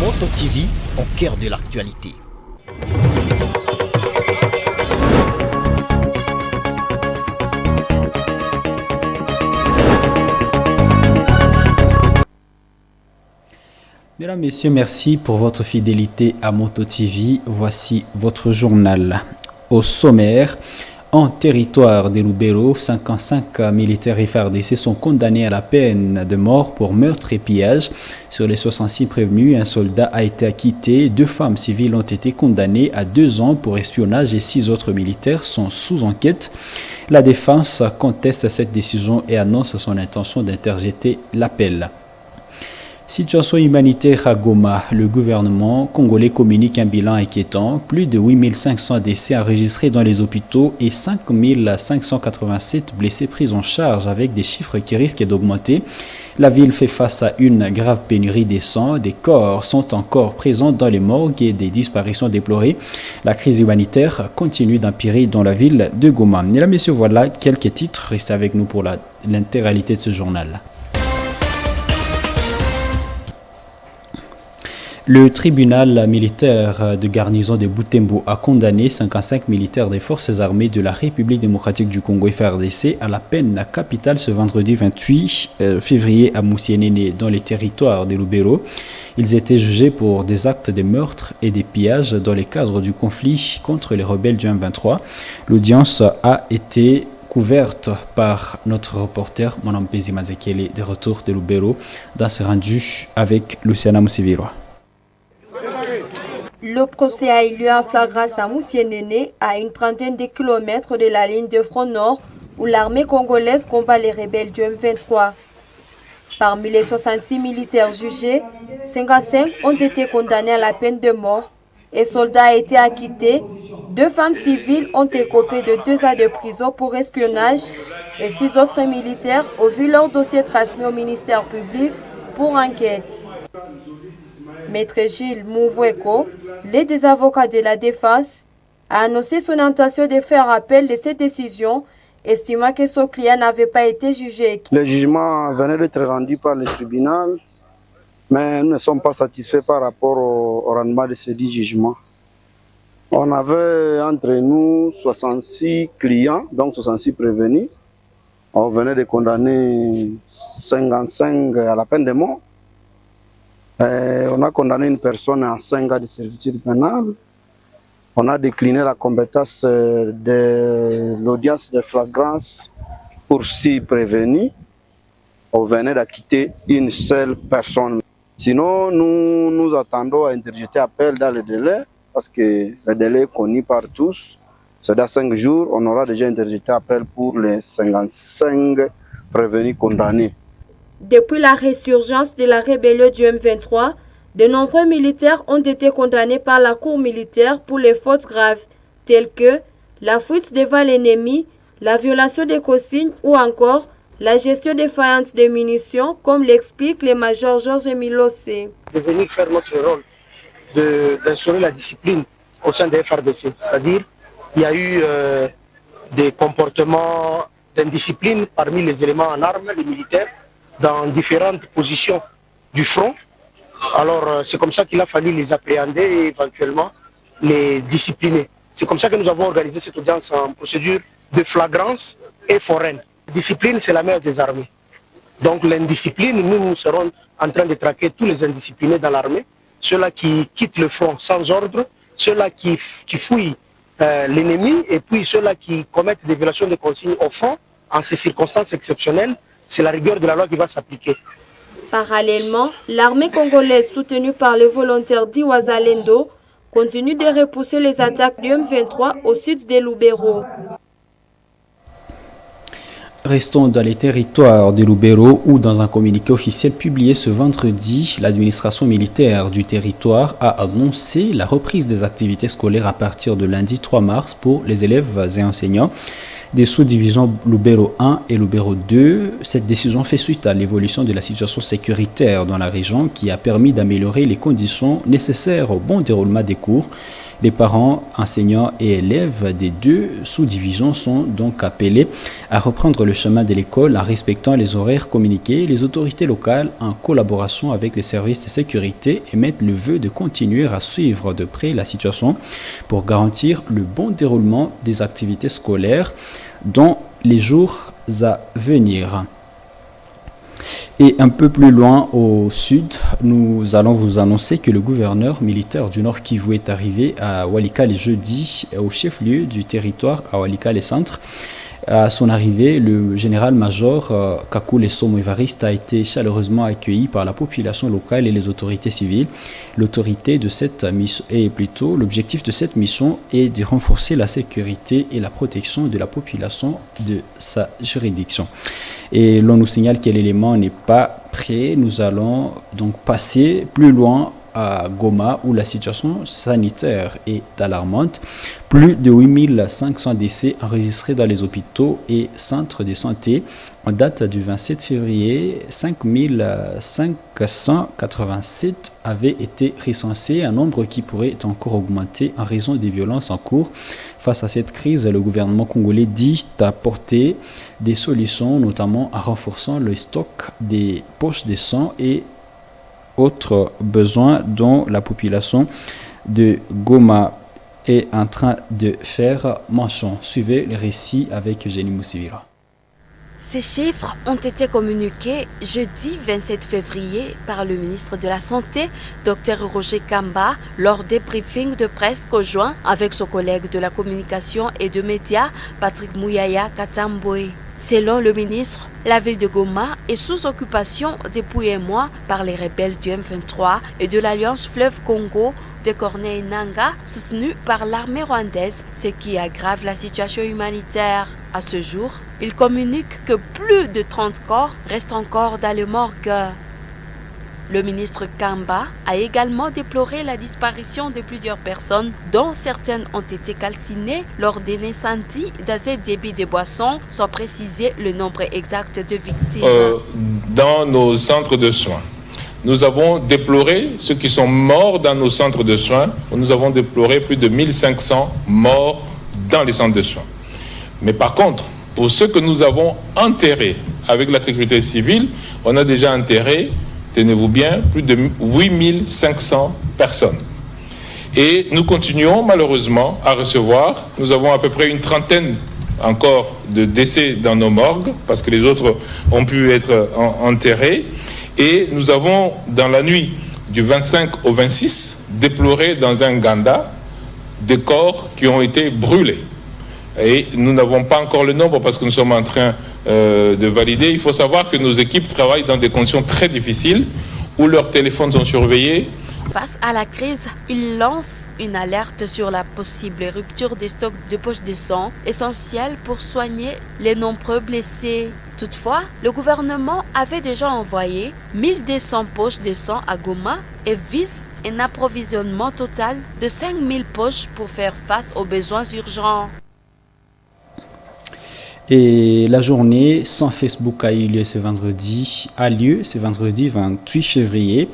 Moto TV au cœur de l'actualité. Mesdames, Messieurs, merci pour votre fidélité à Moto TV. Voici votre journal. Au sommaire, en territoire de Lubero, 55 militaires FARDC sont condamnés à la peine de mort pour meurtre et pillage. Sur les 66 prévenus, un soldat a été acquitté. 2 femmes civiles ont été condamnées à 2 ans pour espionnage et 6 autres militaires sont sous enquête. La défense conteste cette décision et annonce son intention d'interjeter l'appel. Situation humanitaire à Goma. Le gouvernement congolais communique un bilan inquiétant. Plus de 8500 décès enregistrés dans les hôpitaux et 5587 blessés pris en charge avec des chiffres qui risquent d'augmenter. La ville fait face à une grave pénurie de sang. Des corps sont encore présents dans les morgues et des disparitions déplorées. La crise humanitaire continue d'empirer dans la ville de Goma. Mesdames, Messieurs, voilà quelques titres. Restez avec nous pour l'intégralité de ce journal. Le tribunal militaire de garnison de Butembo a condamné 55 militaires des forces armées de la République démocratique du Congo FARDC à la peine capitale ce vendredi 28 février à Moussienene dans les territoires de Lubero. Ils étaient jugés pour des actes de meurtre et des pillages dans le cadre du conflit contre les rebelles du M23. L'audience a été couverte par notre reporter Monampezi Mazekele de retour de Lubero dans ce rendu avec Luciana Moussiviroa. Le procès a eu lieu en flagrance à Moussienene, à une trentaine de kilomètres de la ligne de front nord où l'armée congolaise combat les rebelles du M23. Parmi les 66 militaires jugés, 55 ont été condamnés à la peine de mort. Un soldat a été acquitté. 2 femmes civiles ont écopé de 2 ans de prison pour espionnage et 6 autres militaires ont vu leur dossier transmis au ministère public pour enquête. Maître Gilles Mouvoueko, l'aide des avocats de la défense, a annoncé son intention de faire appel de cette décision, estimant que son client n'avait pas été jugé. Le jugement venait d'être rendu par le tribunal, mais nous ne sommes pas satisfaits par rapport au rendement de ce dit jugement. On avait entre nous 66 clients, donc 66 prévenus. On venait de condamner 55 à la peine de mort. On a condamné une personne à 5 ans de servitude pénale. On a décliné la compétence de l'audience de flagrance pour 6 prévenus. On venait d'acquitter une seule personne. Sinon, nous attendons à interjeter appel dans le délai, parce que le délai est connu par tous. C'est dans 5 jours, on aura déjà interjeté appel pour les 55 prévenus condamnés. Depuis la résurgence de la rébellion du M23, de nombreux militaires ont été condamnés par la cour militaire pour les fautes graves, telles que la fuite devant l'ennemi, la violation des consignes ou encore la gestion défaillante des munitions, comme l'explique le major Georges Milossé. De venir faire notre rôle, d'instaurer la discipline au sein des FARDC. C'est-à-dire qu'il y a eu des comportements d'indiscipline parmi les éléments en armes, les militaires, dans différentes positions du front. Alors c'est comme ça qu'il a fallu les appréhender et éventuellement les discipliner. C'est comme ça que nous avons organisé cette audience en procédure de flagrance et foraine. Discipline, c'est la mère des armées. Donc l'indiscipline, nous serons en train de traquer tous les indisciplinés dans l'armée, ceux-là qui quittent le front sans ordre, ceux-là qui fouillent l'ennemi et puis ceux-là qui commettent des violations de consignes au front. En ces circonstances exceptionnelles, c'est la rigueur de la loi qui va s'appliquer. Parallèlement, l'armée congolaise soutenue par les volontaires d'Iwazalendo continue de repousser les attaques du M23 au sud de Lubero. Restons dans les territoires de Lubero où, dans un communiqué officiel publié ce vendredi, l'administration militaire du territoire a annoncé la reprise des activités scolaires à partir de lundi 3 mars pour les élèves et enseignants des sous-divisions Lubero 1 et Lubero 2. Cette décision fait suite à l'évolution de la situation sécuritaire dans la région qui a permis d'améliorer les conditions nécessaires au bon déroulement des cours. Les parents, enseignants et élèves des deux sous-divisions sont donc appelés à reprendre le chemin de l'école en respectant les horaires communiqués. Les autorités locales, en collaboration avec les services de sécurité, émettent le vœu de continuer à suivre de près la situation pour garantir le bon déroulement des activités scolaires dans les jours à venir. Et un peu plus loin au sud, nous allons vous annoncer que le gouverneur militaire du Nord Kivu est arrivé à Walikale jeudi, au chef-lieu du territoire à Walikale Centre. À son arrivée, le général-major Kakule Somo Evariste a été chaleureusement accueilli par la population locale et les autorités civiles. L'objectif de cette mission est de renforcer la sécurité et la protection de la population de sa juridiction. Et l'on nous signale que l'élément n'est pas prêt. Nous allons donc passer plus loin à Goma où la situation sanitaire est alarmante. Plus de 8500 décès enregistrés dans les hôpitaux et centres de santé. En date du 27 février, 5587 avaient été recensés, un nombre qui pourrait encore augmenter en raison des violences en cours. Face à cette crise, le gouvernement congolais dit apporter des solutions, notamment en renforçant le stock des poches de sang et autres besoins dont la population de Goma est en train de faire mention. Suivez le récit avec Eugénie Moussivira. Ces chiffres ont été communiqués jeudi 27 février par le ministre de la Santé, Dr Roger Kamba, lors des briefings de presse conjoints avec son collègue de la communication et de médias, Patrick Mouyaya Katamboé. Selon le ministre, la ville de Goma est sous occupation depuis un mois par les rebelles du M23 et de l'Alliance Fleuve Congo de Corneille Nangaa, soutenue par l'armée rwandaise, ce qui aggrave la situation humanitaire. À ce jour, il communique que plus de 30 corps restent encore dans le morgue. Le ministre Kamba a également déploré la disparition de plusieurs personnes, dont certaines ont été calcinées lors d'un incendie dans un débit de boissons, sans préciser le nombre exact de victimes. Dans nos centres de soins, nous avons déploré ceux qui sont morts dans nos centres de soins. Nous avons déploré plus de 1500 morts dans les centres de soins. Mais par contre, pour ceux que nous avons enterrés avec la sécurité civile, on a déjà enterré, tenez-vous bien, plus de 8500 personnes. Et nous continuons malheureusement à recevoir, nous avons à peu près une trentaine encore de décès dans nos morgues, parce que les autres ont pu être enterrés. Et nous avons, dans la nuit du 25 au 26, déploré dans un Ganda des corps qui ont été brûlés. Et nous n'avons pas encore le nombre parce que nous sommes en train de valider. Il faut savoir que nos équipes travaillent dans des conditions très difficiles où leurs téléphones sont surveillés. Face à la crise, il lance une alerte sur la possible rupture des stocks de poches de sang, essentiels pour soigner les nombreux blessés. Toutefois, le gouvernement avait déjà envoyé 1200 poches de sang à Goma et vise un approvisionnement total de 5000 poches pour faire face aux besoins urgents. Et la journée sans Facebook a lieu ce vendredi 28 février.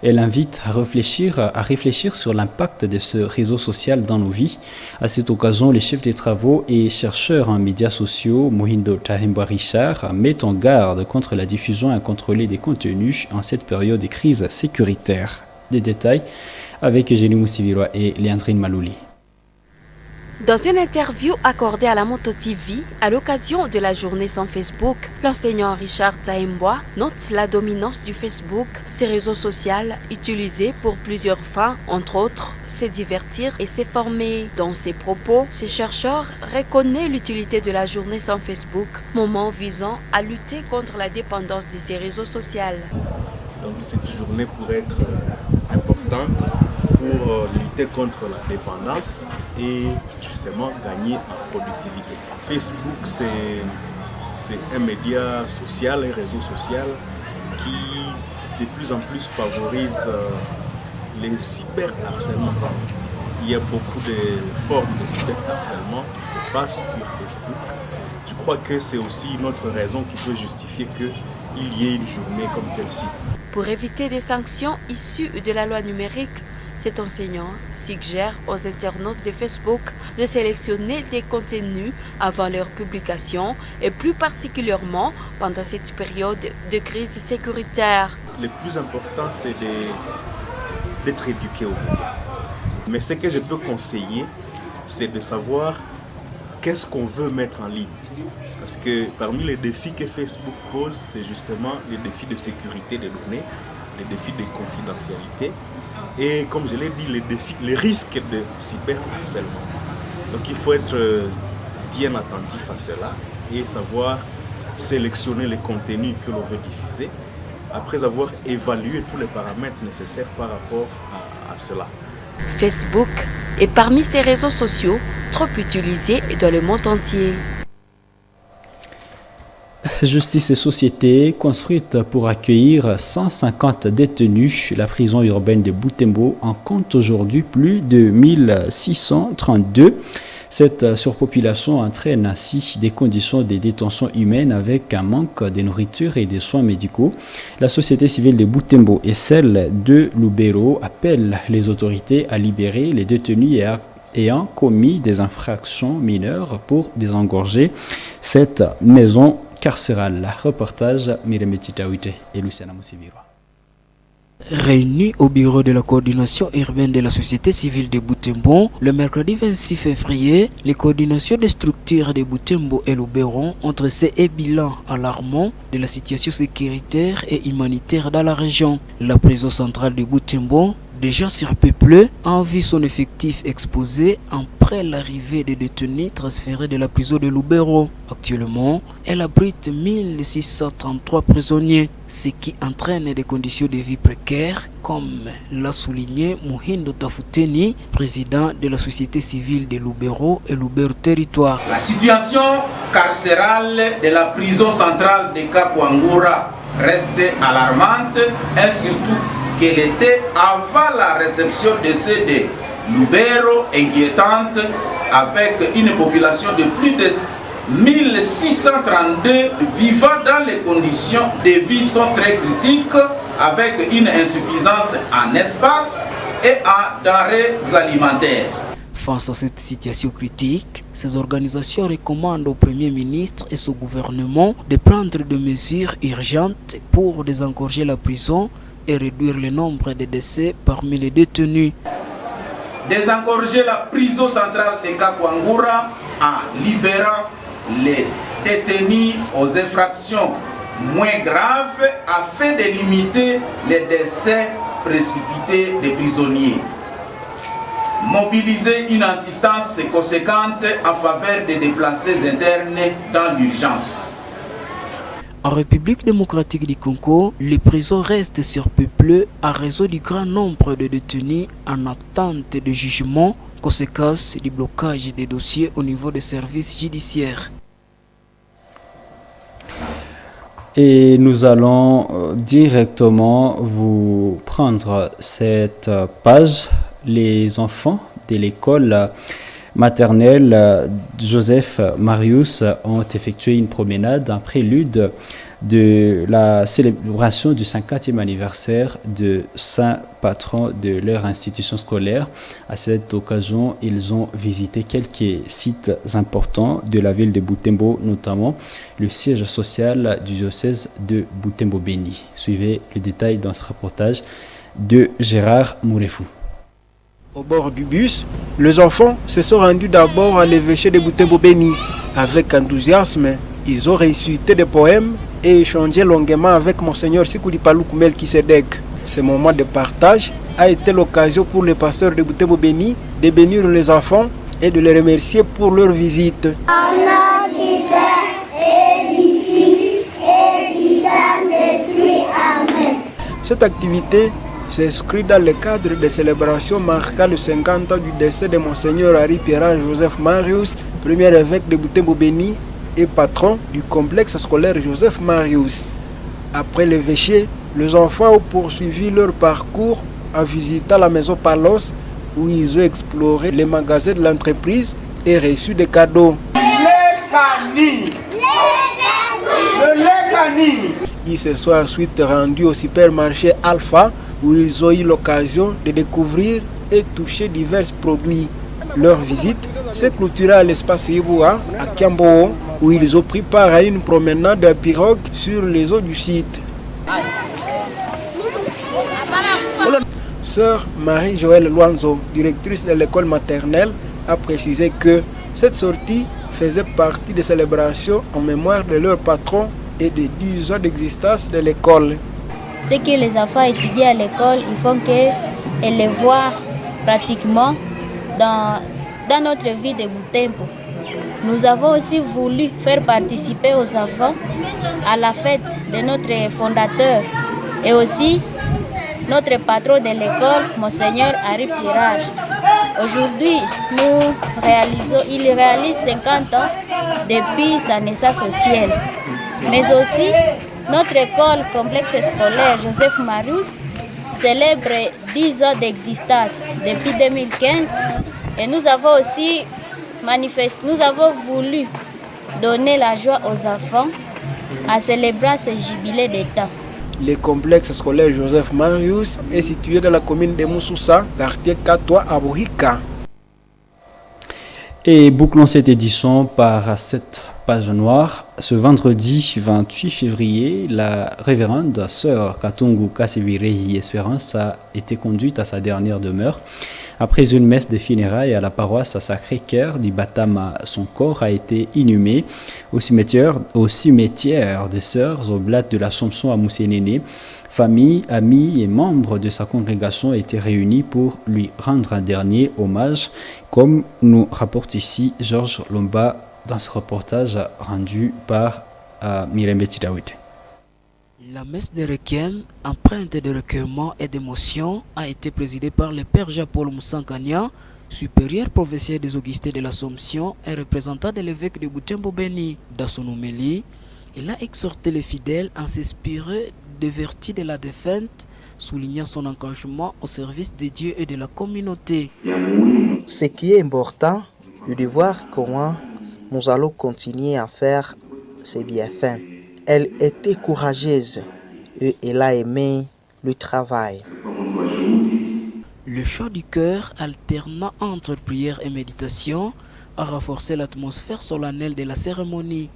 Elle invite à réfléchir sur l'impact de ce réseau social dans nos vies. À cette occasion, les chefs des travaux et chercheurs en médias sociaux, Mohindo Tahemba Richard, mettent en garde contre la diffusion incontrôlée des contenus en cette période de crise sécuritaire. Des détails avec Eugénie Moussivira et Léandrine Malouli. Dans une interview accordée à la Moto TV, à l'occasion de la journée sans Facebook, l'enseignant Richard Tahemba note la dominance du Facebook, ces réseaux sociaux utilisés pour plusieurs fins, entre autres, se divertir et se former. Dans ses propos, ce chercheur reconnaît l'utilité de la journée sans Facebook, moment visant à lutter contre la dépendance de ces réseaux sociaux. Donc cette journée pourrait être importante pour lutter contre la dépendance et justement gagner en productivité. Facebook, c'est un média social, un réseau social qui de plus en plus favorise les cyberharcèlements. Il y a beaucoup de formes de cyberharcèlement qui se passent sur Facebook. Je crois que c'est aussi une autre raison qui peut justifier qu'il y ait une journée comme celle-ci. Pour éviter des sanctions issues de la loi numérique, Cet enseignant suggère aux internautes de Facebook de sélectionner des contenus avant leur publication et plus particulièrement pendant cette période de crise sécuritaire. Le plus important, c'est d'être éduqué au milieu. Mais ce que je peux conseiller, c'est de savoir qu'est-ce qu'on veut mettre en ligne. Parce que parmi les défis que Facebook pose, c'est justement les défis de sécurité des données, les défis de confidentialité et, comme je l'ai dit, les risques de cyberharcèlement. Donc il faut être bien attentif à cela et savoir sélectionner les contenus que l'on veut diffuser après avoir évalué tous les paramètres nécessaires par rapport à cela. Facebook est parmi ces réseaux sociaux trop utilisés dans le monde entier. Justice et société, construite pour accueillir 150 détenus, la prison urbaine de Butembo en compte aujourd'hui plus de 1632. Cette surpopulation entraîne ainsi des conditions de détention humaine avec un manque de nourriture et de soins médicaux. La société civile de Butembo et celle de Lubero appellent les autorités à libérer les détenus ayant commis des infractions mineures pour désengorger cette maison carcérale. Reportage Mireme Titawite et Luciana Moussivira. Réunis au bureau de la coordination urbaine de la société civile de Butembo, le mercredi 26 février, les coordinations des structures de Butembo et Lubero ont dressé un bilan alarmant de la situation sécuritaire et humanitaire dans la région. La prison centrale de Butembo, déjà surpeuplée, a vu son effectif exposé après l'arrivée des détenus transférés de la prison de Lubero. Actuellement, elle abrite 1633 prisonniers, ce qui entraîne des conditions de vie précaires, comme l'a souligné Muhindo Tafuteni, président de la société civile de Lubero et Lubero Territoire. La situation carcérale de la prison centrale de Kakwangura reste alarmante et surtout qu'elle était avant la réception de ceux de Lubero inquiétante, avec une population de plus de 1632 vivant dans les conditions de vie sont très critiques, avec une insuffisance en espace et en denrées alimentaires. Face à cette situation critique, ces organisations recommandent au Premier ministre et son gouvernement de prendre des mesures urgentes pour désengorger la prison et réduire le nombre de décès parmi les détenus. Désengorger la prison centrale de Kakwangura en libérant les détenus aux infractions moins graves afin de limiter les décès précipités des prisonniers. Mobiliser une assistance conséquente en faveur des déplacés internes dans l'urgence. En République démocratique du Congo, les prisons restent surpeuplées à raison du grand nombre de détenus en attente de jugement, conséquence du blocage des dossiers au niveau des services judiciaires. Et nous allons directement vous prendre cette page. Les enfants de l'école maternelle Joseph Marius ont effectué une promenade en prélude de la célébration du 50e anniversaire de Saint Patron de leur institution scolaire. À cette occasion, ils ont visité quelques sites importants de la ville de Butembo, notamment le siège social du diocèse de Butembo-Béni. Suivez le détail dans ce reportage de Gérard Mourefou. Au bord du bus, les enfants se sont rendus d'abord à l'évêché de Butembo-Béni. Avec enthousiasme, ils ont récité des poèmes et échangé longuement avec Monseigneur Sikoulipalu Melkisedek. Ce moment de partage a été l'occasion pour le pasteur de Butembo-Béni de bénir les enfants et de les remercier pour leur visite. Cette activité s'inscrit dans le cadre des célébrations marquant le 50 ans du décès de Monseigneur Henri Pierre Joseph Marius, premier évêque de Butembo-Béni et patron du complexe scolaire Joseph Marius. Après l'évêché, les enfants ont poursuivi leur parcours en visitant la maison Palos où ils ont exploré les magasins de l'entreprise et reçu des cadeaux. Ils se sont ensuite rendus au supermarché Alpha où ils ont eu l'occasion de découvrir et toucher divers produits. Leur visite s'est clôturée à l'espace Iboua à Kiambo, où ils ont pris part à une promenade à pirogue sur les eaux du site. Sœur Marie-Joëlle Luanzo, directrice de l'école maternelle, a précisé que cette sortie faisait partie des célébrations en mémoire de leur patron et des 10 ans d'existence de l'école. Ce que les enfants étudient à l'école, il faut qu'elles les voient pratiquement dans notre vie de Butembo. Nous avons aussi voulu faire participer aux enfants à la fête de notre fondateur et aussi notre patron de l'école, Monseigneur Henri Pirard. Aujourd'hui, il réalise 50 ans depuis sa naissance au ciel. Mais aussi, notre école complexe scolaire Joseph Marius célèbre 10 ans d'existence depuis 2015 et nous avons aussi voulu donner la joie aux enfants en célébrant ce jubilé d'État. Le complexe scolaire Joseph Marius est situé dans la commune de Moussoussa, quartier Katoa à Bohika. Et bouclons cette édition par cette page noire. Ce vendredi 28 février, la révérende sœur Katungu Kasivirei Espérance a été conduite à sa dernière demeure. Après une messe de funérailles à la paroisse Sacré-Cœur d'Ibatama, son corps a été inhumé au cimetière des Sœurs Oblates de l'Assomption à Moussénéné. Famille, amis et membres de sa congrégation étaient réunis pour lui rendre un dernier hommage, comme nous rapporte ici Georges Lomba dans ce reportage rendu par Mirembe Chidawit. La messe de requiem, empreinte de recueillement et d'émotion, a été présidée par le père Jean-Paul Moussangania, supérieur provincial des Augustins de l'Assomption et représentant de l'évêque de Butembo Béni. Dans son homélie, il a exhorté les fidèles à s'inspirer des vertus de la défunte, soulignant son engagement au service de Dieu et de la communauté. Ce qui est important est de voir comment nous allons continuer à faire ces bienfaits. Elle était courageuse et elle a aimé le travail. Le chant du cœur, alternant entre prière et méditation, a renforcé l'atmosphère solennelle de la cérémonie.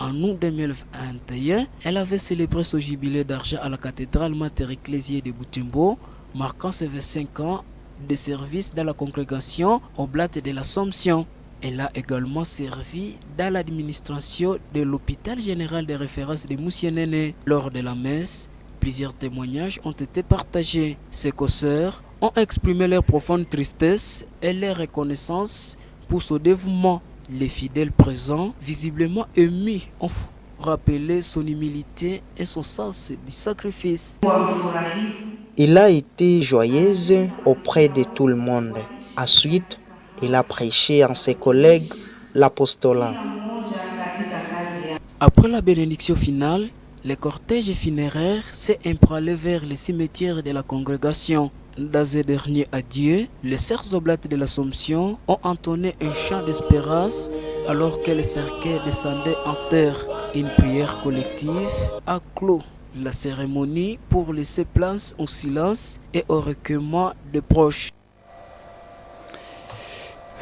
En août 2021, elle avait célébré son jubilé d'argent à la cathédrale Mater Ecclésiae de Butembo, marquant ses 25 ans de service dans la congrégation Oblate de l'Assomption. Elle a également servi dans l'administration de l'hôpital général de référence de Moussénéné. Lors de la messe, plusieurs témoignages ont été partagés. Ces causeurs ont exprimé leur profonde tristesse et leur reconnaissance pour son dévouement. Les fidèles présents, visiblement émus, ont rappelé son humilité et son sens du sacrifice. Il a été joyeuse auprès de tout le monde. Ensuite, il a prêché en ses collègues l'apostolat. Après la bénédiction finale, le cortège funéraire s'est épralé vers le cimetière de la congrégation. Dans ce dernier adieu, les Sœurs Oblates de l'Assomption ont entonné un chant d'espérance alors que le cercueil descendait en terre. Une prière collective a clos la cérémonie pour laisser place au silence et au recueillement des proches.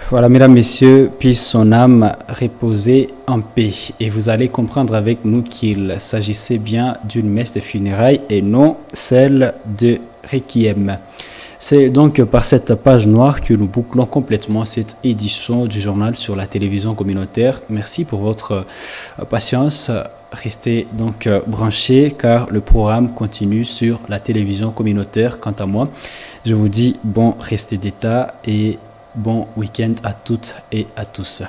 Voilà, mesdames, messieurs, puisse son âme reposer en paix. Et vous allez comprendre avec nous qu'il s'agissait bien d'une messe de funérailles et non celle de Requiem. C'est donc par cette page noire que nous bouclons complètement cette édition du journal sur la télévision communautaire. Merci pour votre patience. Restez donc branchés car le programme continue sur la télévision communautaire. Quant à moi, je vous dis bon restez d'état et bon week-end à toutes et à tous.